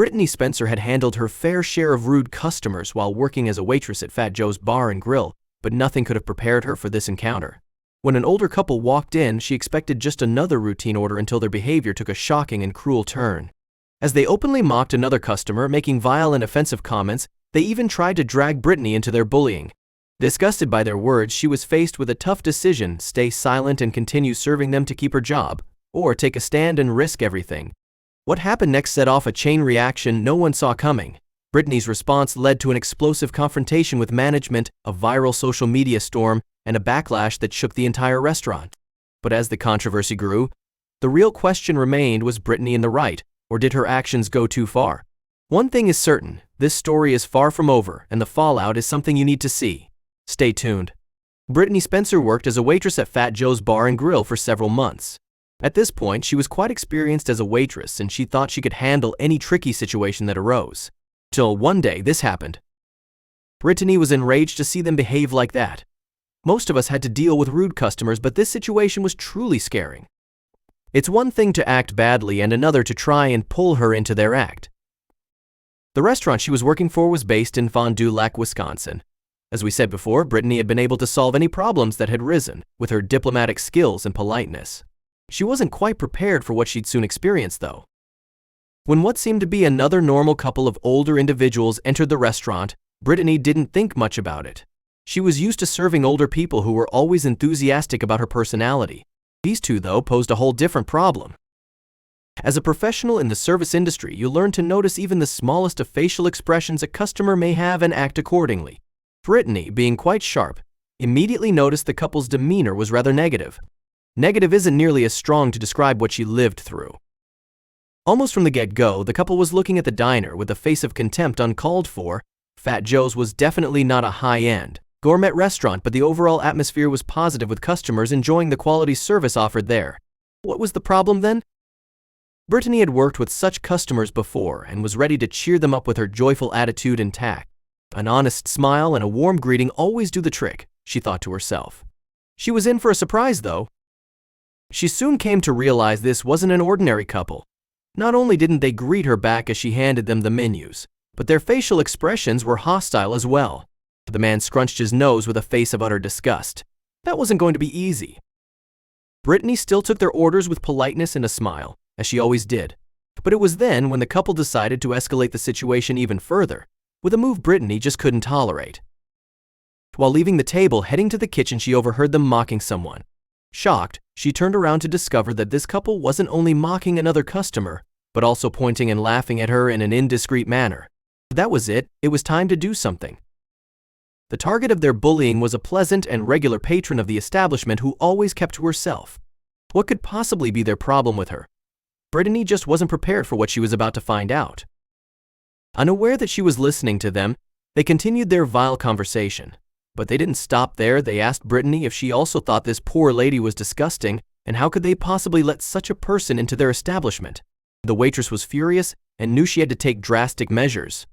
Brittany Spencer had handled her fair share of rude customers while working as a waitress at Fat Joe's Bar and Grill, but nothing could have prepared her for this encounter. When an older couple walked in, she expected just another routine order until their behavior took a shocking and cruel turn. As they openly mocked another customer, making vile and offensive comments, they even tried to drag Brittany into their bullying. Disgusted by their words, she was faced with a tough decision: stay silent and continue serving them to keep her job, or take a stand and risk everything. What happened next set off a chain reaction no one saw coming. Brittany's response led to an explosive confrontation with management, a viral social media storm, and a backlash that shook the entire restaurant. But as the controversy grew, the real question remained: was Brittany in the right, or did her actions go too far? One thing is certain: this story is far from over, and the fallout is something you need to see. Stay tuned. Brittany Spencer worked as a waitress at Fat Joe's Bar and Grill for several months. At this point, she was quite experienced as a waitress, and she thought she could handle any tricky situation that arose. Till one day this happened. Brittany was enraged to see them behave like that. Most of us had to deal with rude customers, but this situation was truly scaring. It's one thing to act badly and another to try and pull her into their act. The restaurant she was working for was based in Fond du Lac, Wisconsin. As we said before, Brittany had been able to solve any problems that had risen with her diplomatic skills and politeness. She wasn't quite prepared for what she'd soon experience, though. When what seemed to be another normal couple of older individuals entered the restaurant, Brittany didn't think much about it. She was used to serving older people who were always enthusiastic about her personality. These two, though, posed a whole different problem. As a professional in the service industry, you learn to notice even the smallest of facial expressions a customer may have and act accordingly. Brittany, being quite sharp, immediately noticed the couple's demeanor was rather negative. Negative isn't nearly as strong to describe what she lived through. Almost from the get-go, the couple was looking at the diner with a face of contempt uncalled for. Fat Joe's was definitely not a high-end, gourmet restaurant, but the overall atmosphere was positive, with customers enjoying the quality service offered there. What was the problem then? Brittany had worked with such customers before and was ready to cheer them up with her joyful attitude and tact. An honest smile and a warm greeting always do the trick, she thought to herself. She was in for a surprise, though. She soon came to realize this wasn't an ordinary couple. Not only didn't they greet her back as she handed them the menus, but their facial expressions were hostile as well. The man scrunched his nose with a face of utter disgust. That wasn't going to be easy. Brittany still took their orders with politeness and a smile, as she always did. But it was then when the couple decided to escalate the situation even further, with a move Brittany just couldn't tolerate. While leaving the table, heading to the kitchen, she overheard them mocking someone. Shocked, she turned around to discover that this couple wasn't only mocking another customer, but also pointing and laughing at her in an indiscreet manner. That was it. It was time to do something. The target of their bullying was a pleasant and regular patron of the establishment who always kept to herself. What could possibly be their problem with her? Brittany just wasn't prepared for what she was about to find out. Unaware that she was listening to them, they continued their vile conversation. But they didn't stop there. They asked Brittany if she also thought this poor lady was disgusting, and how could they possibly let such a person into their establishment. The waitress was furious and knew she had to take drastic measures.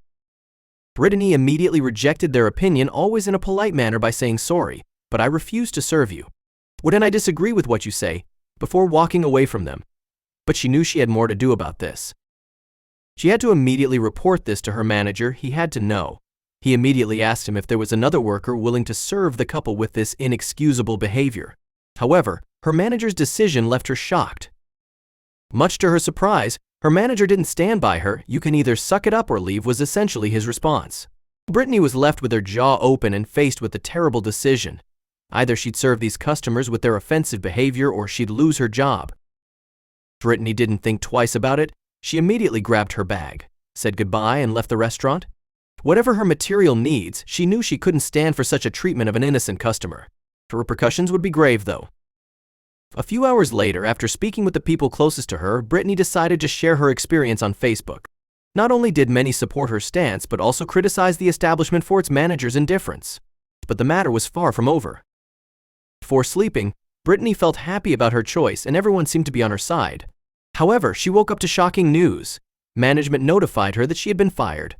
Brittany immediately rejected their opinion, always in a polite manner, by saying, "Sorry, but I refuse to serve you. Wouldn't I disagree with what you say?" before walking away from them. But she knew she had more to do about this. She had to immediately report this to her manager. He had to know. He immediately asked him if there was another worker willing to serve the couple with this inexcusable behavior. However, her manager's decision left her shocked. Much to her surprise, her manager didn't stand by her. "You can either suck it up or leave," was essentially his response. Brittany was left with her jaw open and faced with the terrible decision. Either she'd serve these customers with their offensive behavior or she'd lose her job. Brittany didn't think twice about it. She immediately grabbed her bag, said goodbye, and left the restaurant. Whatever her material needs, she knew she couldn't stand for such a treatment of an innocent customer. The repercussions would be grave, though. A few hours later, after speaking with the people closest to her, Brittany decided to share her experience on Facebook. Not only did many support her stance, but also criticized the establishment for its manager's indifference. But the matter was far from over. Before sleeping, Brittany felt happy about her choice and everyone seemed to be on her side. However, she woke up to shocking news. Management notified her that she had been fired.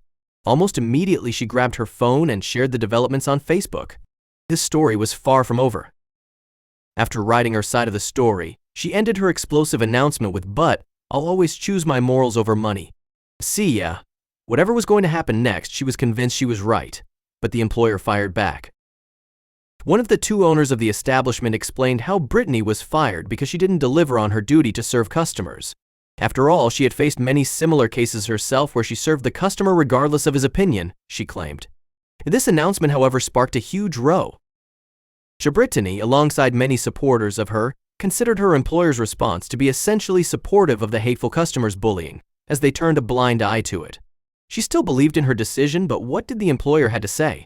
Almost immediately, she grabbed her phone and shared the developments on Facebook. This story was far from over. After writing her side of the story, she ended her explosive announcement with, "But I'll always choose my morals over money." See ya. Whatever was going to happen next, she was convinced she was right, but the employer fired back. One of the two owners of the establishment explained how Brittany was fired because she didn't deliver on her duty to serve customers. After all, she had faced many similar cases herself where she served the customer regardless of his opinion, she claimed. This announcement, however, sparked a huge row. Brittany, alongside many supporters of her, considered her employer's response to be essentially supportive of the hateful customers' bullying, as they turned a blind eye to it. She still believed in her decision, but what did the employer have to say?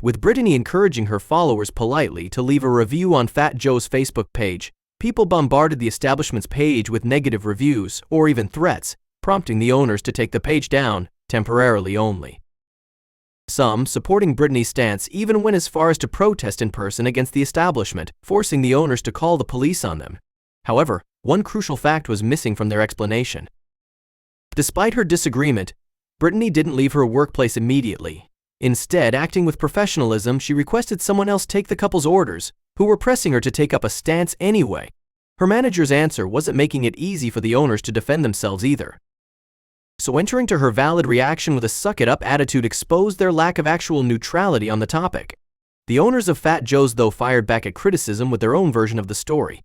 With Brittany encouraging her followers politely to leave a review on Fat Joe's Facebook page, people bombarded the establishment's page with negative reviews or even threats, prompting the owners to take the page down, temporarily only. Some, supporting Brittany's stance, even went as far as to protest in person against the establishment, forcing the owners to call the police on them. However, one crucial fact was missing from their explanation. Despite her disagreement, Brittany didn't leave her workplace immediately. Instead, acting with professionalism, she requested someone else take the couple's orders, who were pressing her to take up a stance anyway. Her manager's answer wasn't making it easy for the owners to defend themselves either. So entering to her valid reaction with a suck-it-up attitude exposed their lack of actual neutrality on the topic. The owners of Fat Joe's, though, fired back at criticism with their own version of the story.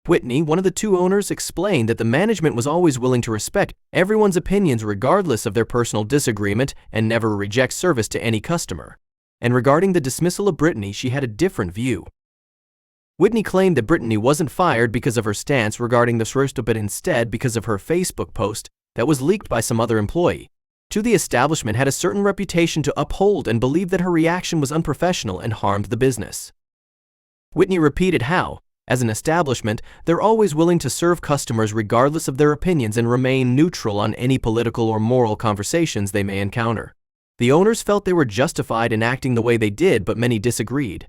Whitney, one of the two owners, explained that the management was always willing to respect everyone's opinions regardless of their personal disagreement and never reject service to any customer. And regarding the dismissal of Brittany, she had a different view. Whitney claimed that Brittany wasn't fired because of her stance regarding the roast, but instead because of her Facebook post that was leaked by some other employee. The establishment had a certain reputation to uphold and believed that her reaction was unprofessional and harmed the business. Whitney repeated how, as an establishment, they're always willing to serve customers regardless of their opinions and remain neutral on any political or moral conversations they may encounter. The owners felt they were justified in acting the way they did, but many disagreed.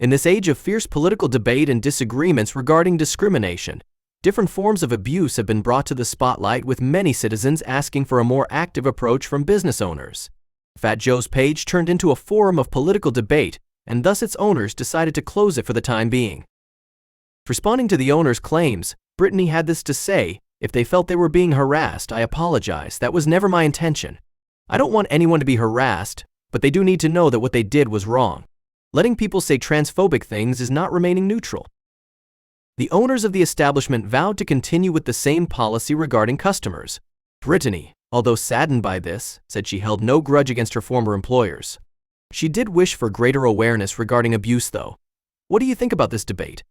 In this age of fierce political debate and disagreements regarding discrimination, different forms of abuse have been brought to the spotlight, with many citizens asking for a more active approach from business owners. Fat Joe's page turned into a forum of political debate, and thus its owners decided to close it for the time being. Responding to the owners' claims, Brittany had this to say: "If they felt they were being harassed, I apologize. That was never my intention. I don't want anyone to be harassed, but they do need to know that what they did was wrong. Letting people say transphobic things is not remaining neutral." The owners of the establishment vowed to continue with the same policy regarding customers. Brittany, although saddened by this, said she held no grudge against her former employers. She did wish for greater awareness regarding abuse, though. What do you think about this debate?